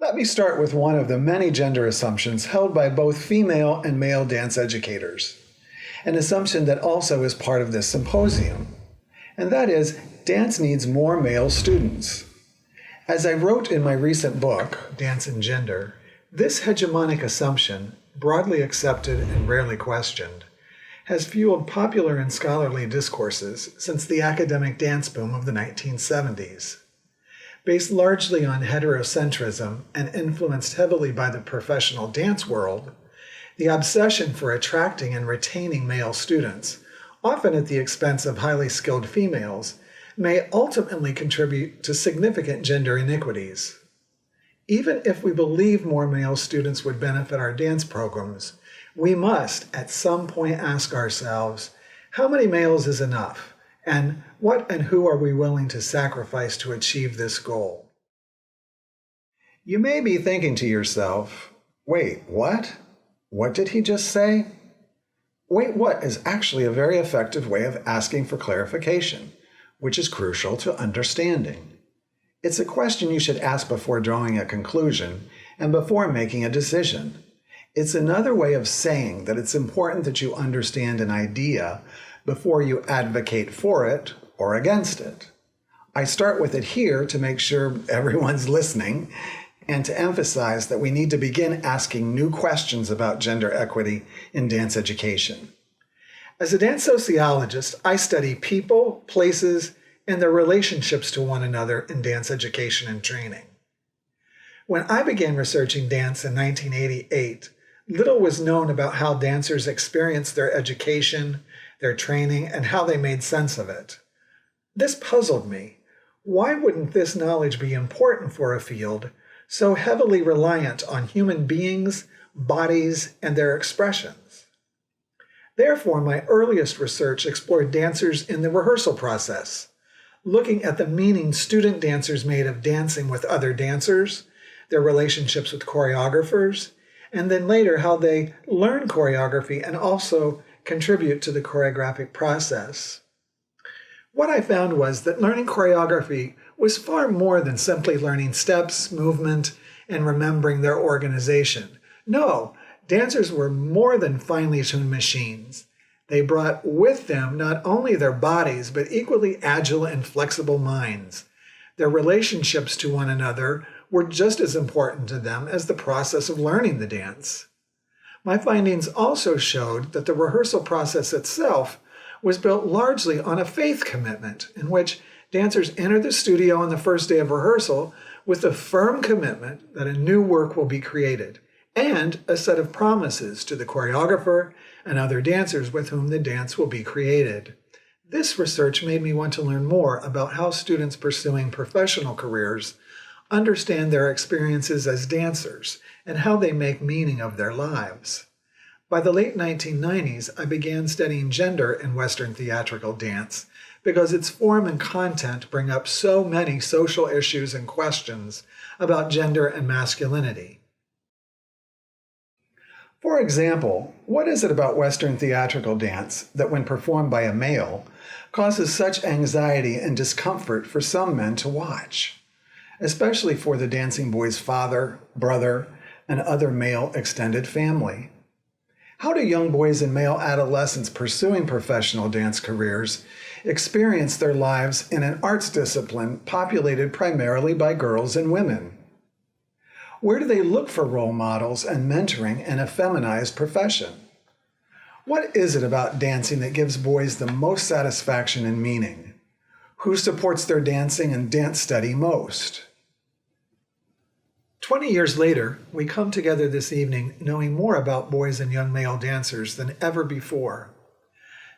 Let me start with one of the many gender assumptions held by both female and male dance educators, an assumption that also is part of this symposium, and that is dance needs more male students. As I wrote in my recent book, Dance and Gender, this hegemonic assumption, broadly accepted and rarely questioned, has fueled popular and scholarly discourses since the academic dance boom of the 1970s. Based largely on heterocentrism and influenced heavily by the professional dance world, the obsession for attracting and retaining male students, often at the expense of highly skilled females, may ultimately contribute to significant gender inequities. Even if we believe more male students would benefit our dance programs, we must at some point ask ourselves, how many males is enough? And what and who are we willing to sacrifice to achieve this goal? You may be thinking to yourself, wait, what? What did he just say? Wait, what is actually a very effective way of asking for clarification, which is crucial to understanding. It's a question you should ask before drawing a conclusion and before making a decision. It's another way of saying that it's important that you understand an idea before you advocate for it or against it. I start with it here to make sure everyone's listening and to emphasize that we need to begin asking new questions about gender equity in dance education. As a dance sociologist, I study people, places, and their relationships to one another in dance education and training. When I began researching dance in 1988, little was known about how dancers experienced their education, their training, and how they made sense of it. This puzzled me. Why wouldn't this knowledge be important for a field so heavily reliant on human beings, bodies, and their expressions? Therefore, my earliest research explored dancers in the rehearsal process, looking at the meaning student dancers made of dancing with other dancers, their relationships with choreographers, and then later how they learn choreography and also contribute to the choreographic process. What I found was that learning choreography was far more than simply learning steps, movement, and remembering their organization. No, dancers were more than finely tuned machines. They brought with them not only their bodies, but equally agile and flexible minds. Their relationships to one another were just as important to them as the process of learning the dance. My findings also showed that the rehearsal process itself was built largely on a faith commitment in which dancers enter the studio on the first day of rehearsal with a firm commitment that a new work will be created and a set of promises to the choreographer and other dancers with whom the dance will be created. This research made me want to learn more about how students pursuing professional careers understand their experiences as dancers and how they make meaning of their lives. By the late 1990s, I began studying gender in Western theatrical dance because its form and content bring up so many social issues and questions about gender and masculinity. For example, what is it about Western theatrical dance that when performed by a male causes such anxiety and discomfort for some men to watch, especially for the dancing boy's father, brother, and other male extended family? How do young boys and male adolescents pursuing professional dance careers experience their lives in an arts discipline populated primarily by girls and women? Where do they look for role models and mentoring in a feminized profession? What is it about dancing that gives boys the most satisfaction and meaning? Who supports their dancing and dance study most? 20 years later, we come together this evening knowing more about boys and young male dancers than ever before.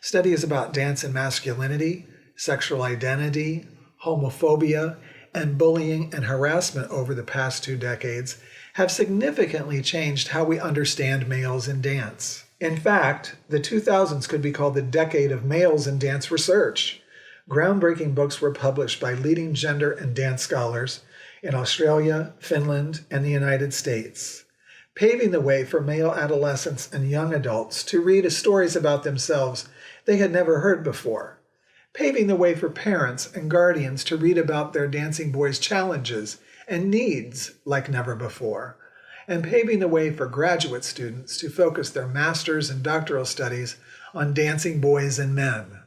Studies about dance and masculinity, sexual identity, homophobia, and bullying and harassment over the past 2 decades have significantly changed how we understand males in dance. In fact, the 2000s could be called the decade of males in dance research. Groundbreaking books were published by leading gender and dance scholars in Australia, Finland, and the United States, paving the way for male adolescents and young adults to read stories about themselves they had never heard before, paving the way for parents and guardians to read about their dancing boys' challenges and needs like never before, and paving the way for graduate students to focus their master's and doctoral studies on dancing boys and men.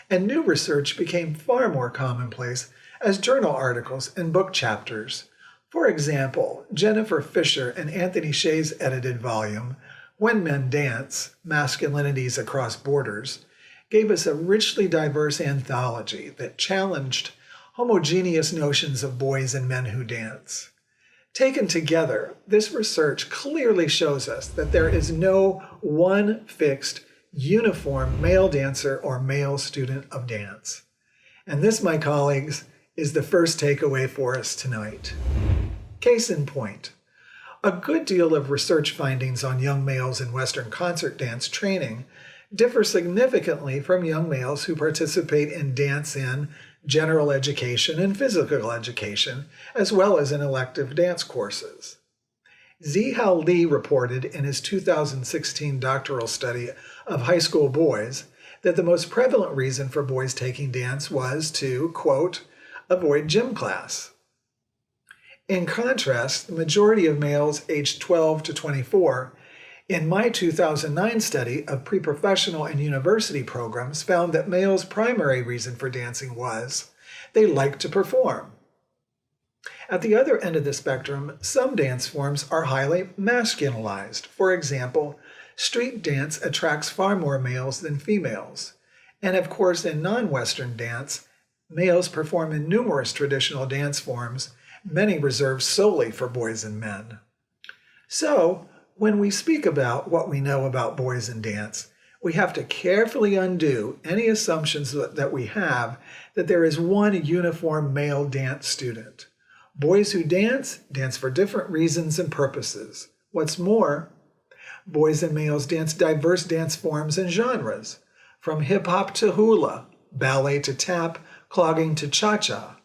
And new research became far more commonplace as journal articles and book chapters. For example, Jennifer Fisher and Anthony Shea's edited volume, When Men Dance, Masculinities Across Borders, gave us a richly diverse anthology that challenged homogeneous notions of boys and men who dance. Taken together, this research clearly shows us that there is no one fixed, uniform male dancer or male student of dance. And this, my colleagues, is the first takeaway for us tonight. Case in point, a good deal of research findings on young males in Western concert dance training differ significantly from young males who participate in dance in general education and physical education, as well as in elective dance courses. Zihao Li reported in his 2016 doctoral study of high school boys that the most prevalent reason for boys taking dance was to, quote, avoid gym class. In contrast, the majority of males aged 12 to 24 in my 2009 study of pre-professional and university programs found that males' primary reason for dancing was they liked to perform. At the other end of the spectrum, some dance forms are highly masculinized. For example, street dance attracts far more males than females. And of course, in non-Western dance, males perform in numerous traditional dance forms, many reserved solely for boys and men. So, when we speak about what we know about boys in dance, we have to carefully undo any assumptions that we have that there is one uniform male dance student. Boys who dance for different reasons and purposes. What's more, boys and males dance diverse dance forms and genres, from hip-hop to hula, ballet to tap, clogging to cha-cha.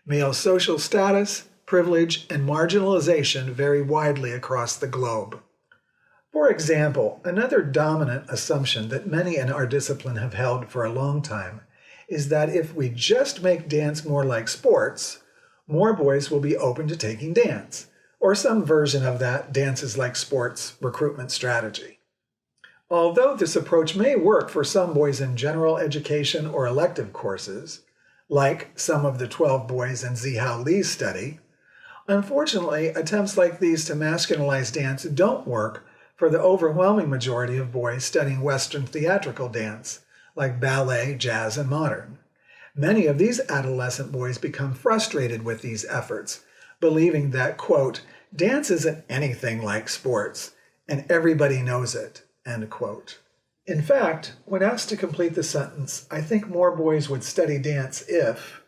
Male social status, privilege, and marginalization vary widely across the globe. For example, another dominant assumption that many in our discipline have held for a long time is that if we just make dance more like sports, more boys will be open to taking dance, or some version of that dance is like sports recruitment strategy. Although this approach may work for some boys in general education or elective courses, like some of the 12 boys in Zihao Li's study, unfortunately, attempts like these to masculinize dance don't work for the overwhelming majority of boys studying Western theatrical dance, like ballet, jazz, and modern. Many of these adolescent boys become frustrated with these efforts, believing that, quote, dance isn't anything like sports, and everybody knows it, end quote. In fact, when asked to complete the sentence, I think more boys would study dance if,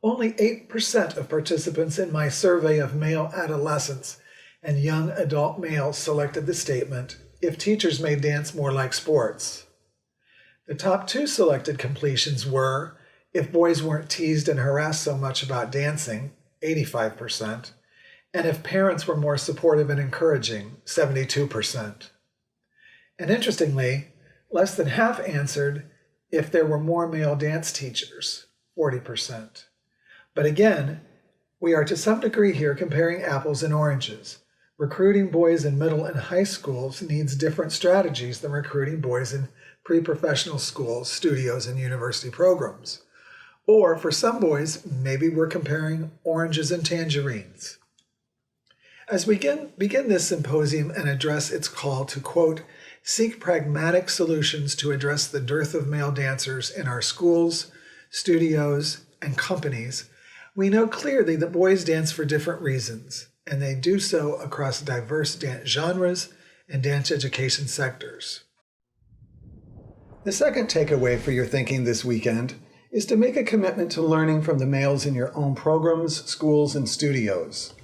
only 8% of participants in my survey of male adolescents and young adult males selected the statement, if teachers made dance more like sports. The top two selected completions were, if boys weren't teased and harassed so much about dancing, 85%, and if parents were more supportive and encouraging, 72%. And interestingly, less than half answered if there were more male dance teachers, 40%. But again, we are to some degree here comparing apples and oranges. Recruiting boys in middle and high schools needs different strategies than recruiting boys in pre-professional schools, studios, and university programs. Or for some boys, maybe we're comparing oranges and tangerines. As we begin this symposium and address its call to, quote, seek pragmatic solutions to address the dearth of male dancers in our schools, studios, and companies, we know clearly that boys dance for different reasons, and they do so across diverse dance genres and dance education sectors. The second takeaway for your thinking this weekend is to make a commitment to learning from the males in your own programs, schools, and studios.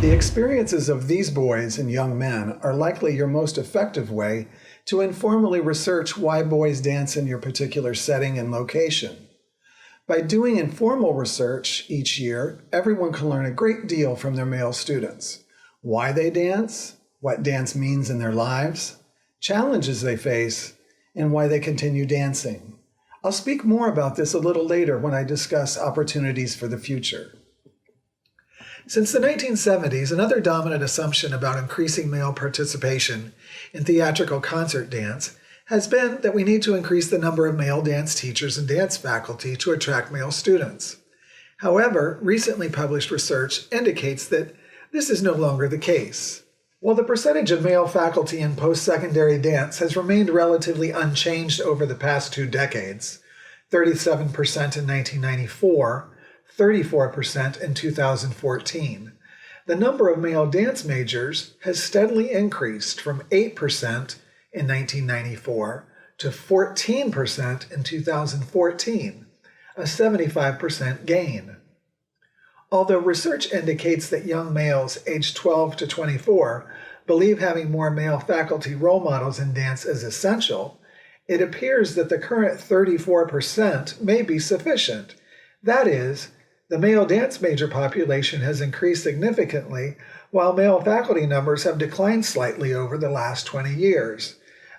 The experiences of these boys and young men are likely your most effective way to informally research why boys dance in your particular setting and location. By doing informal research each year, everyone can learn a great deal from their male students. Why they dance, what dance means in their lives, challenges they face, and why they continue dancing. I'll speak more about this a little later when I discuss opportunities for the future. Since the 1970s, another dominant assumption about increasing male participation in theatrical concert dance has been that we need to increase the number of male dance teachers and dance faculty to attract male students. However, recently published research indicates that this is no longer the case. While the percentage of male faculty in post-secondary dance has remained relatively unchanged over the past 2 decades, 37% in 1994, 34% in 2014, the number of male dance majors has steadily increased from 8% in 1994 to 14% in 2014, a 75% gain. Although research indicates that young males aged 12 to 24 believe having more male faculty role models in dance is essential, it appears that the current 34% may be sufficient. That is, the male dance major population has increased significantly, while male faculty numbers have declined slightly over the last 20 years.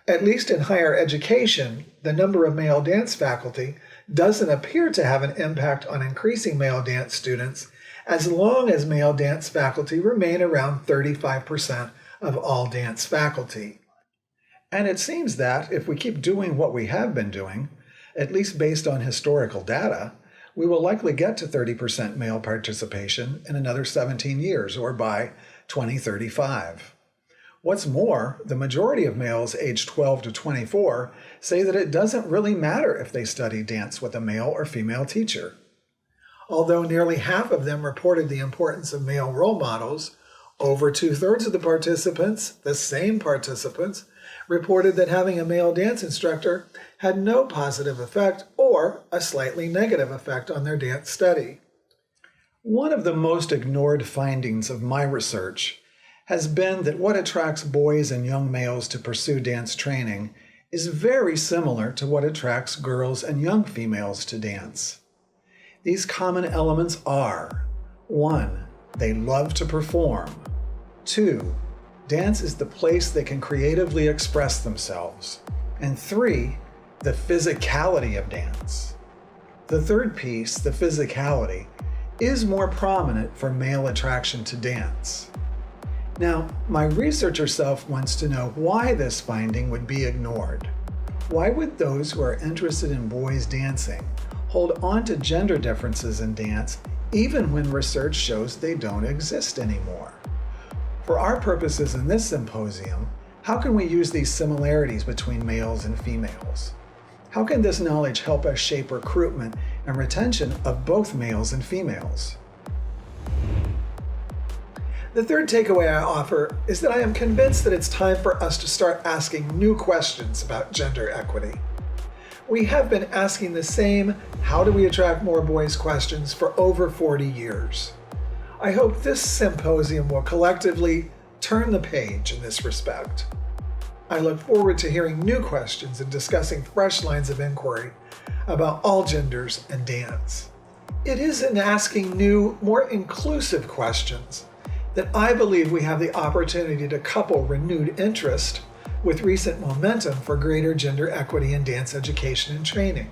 At least in higher education, the number of male dance faculty doesn't appear to have an impact on increasing male dance students, as long as male dance faculty remain around 35% of all dance faculty. And it seems that if we keep doing what we have been doing, at least based on historical data, we will likely get to 30% male participation in another 17 years, or by 2035. What's more, the majority of males aged 12 to 24 say that it doesn't really matter if they study dance with a male or female teacher. Although nearly half of them reported the importance of male role models, over 2/3 of the participants, the same participants, reported that having a male dance instructor had no positive effect or a slightly negative effect on their dance study. One of the most ignored findings of my research has been that what attracts boys and young males to pursue dance training is very similar to what attracts girls and young females to dance. These common elements are: 1. They love to perform. 2. Dance is the place they can creatively express themselves. And 3. The physicality of dance. The third piece, the physicality, is more prominent for male attraction to dance. Now, my researcher self wants to know why this finding would be ignored. Why would those who are interested in boys dancing hold on to gender differences in dance even when research shows they don't exist anymore? For our purposes in this symposium, how can we use these similarities between males and females? How can this knowledge help us shape recruitment and retention of both males and females? The third takeaway I offer is that I am convinced that it's time for us to start asking new questions about gender equity. We have been asking the same "how do we attract more boys" questions for over 40 years. I hope this symposium will collectively turn the page in this respect. I look forward to hearing new questions and discussing fresh lines of inquiry about all genders and dance. It is in asking new, more inclusive questions that I believe we have the opportunity to couple renewed interest with recent momentum for greater gender equity in dance education and training.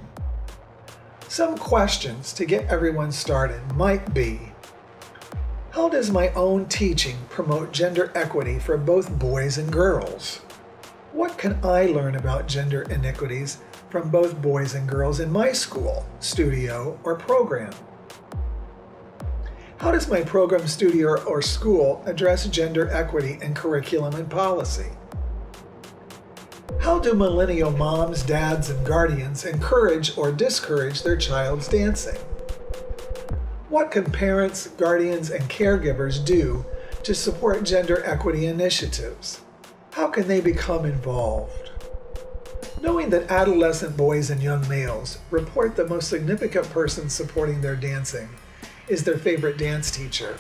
Some questions to get everyone started might be: how does my own teaching promote gender equity for both boys and girls? What can I learn about gender inequities from both boys and girls in my school, studio, or program? How does my program, studio, or school address gender equity in curriculum and policy? How do millennial moms, dads, and guardians encourage or discourage their child's dancing? What can parents, guardians, and caregivers do to support gender equity initiatives? How can they become involved? Knowing that adolescent boys and young males report the most significant person supporting their dancing is their favorite dance teacher,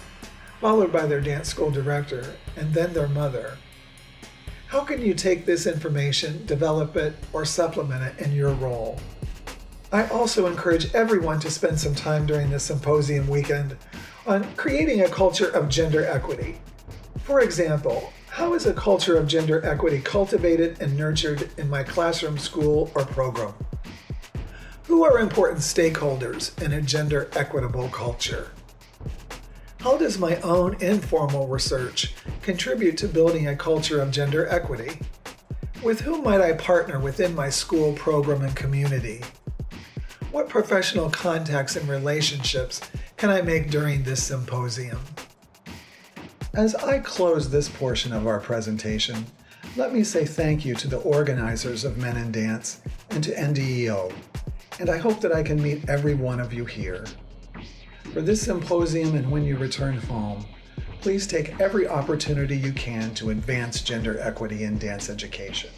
followed by their dance school director, and then their mother. How can you take this information, develop it, or supplement it in your role? I also encourage everyone to spend some time during this symposium weekend on creating a culture of gender equity. For example, how is a culture of gender equity cultivated and nurtured in my classroom, school, or program? Who are important stakeholders in a gender equitable culture? How does my own informal research contribute to building a culture of gender equity? With whom might I partner within my school program and community? What professional contacts and relationships can I make during this symposium? As I close this portion of our presentation, let me say thank you to the organizers of Men in Dance and to NDEO, and I hope that I can meet every one of you here. For this symposium and when you return home, please take every opportunity you can to advance gender equity in dance education.